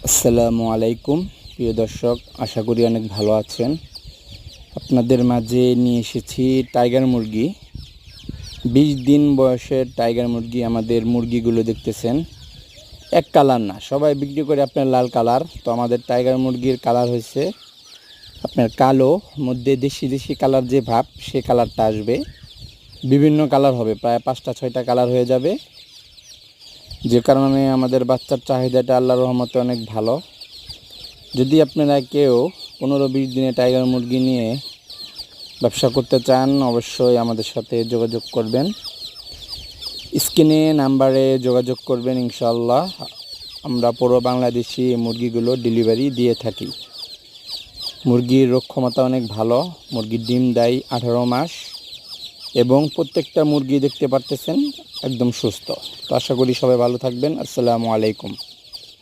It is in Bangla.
আসসালামু আলাইকুম প্রিয় দর্শক, আশা করি অনেক ভালো আছেন। আপনাদের মাঝে নিয়ে এসেছি টাইগার মুরগি। 20 দিন বয়সের টাইগার মুরগি। আমাদের মুরগিগুলো দেখতেছেন এক কালার না, সবাই বিক্রি করে আপনার লাল কালার। তো আমাদের টাইগার মুরগির কালার হয়েছে আপনার কালো, মধ্যে দেশি দেশি কালার যে ভাব, সে কালারটা আসবে। বিভিন্ন কালার হবে, প্রায় 5টা 6টা কালার হয়ে যাবে, যে কারণে আমাদের বাচ্চার চাহিদাটা আল্লাহর রহমতে অনেক ভালো। যদি আপনারা কেউ 15-20 দিনে টাইগার মুরগি নিয়ে ব্যবসা করতে চান, অবশ্যই আমাদের সাথে যোগাযোগ করবেন। স্ক্রিনে নাম্বারে যোগাযোগ করবেন, ইনশাআল্লাহ আমরা পুরো বাংলাদেশি মুরগিগুলো ডেলিভারি দিয়ে থাকি। মুরগির রোগ ক্ষমতা অনেক ভালো। মুরগির ডিম দেয় 18 মাস এবং প্রত্যেকটা মুরগি দেখতে পারতেছেন একদম সুস্থ। তো আশা করি সবাই ভালো থাকবেন। আসসালামু আলাইকুম।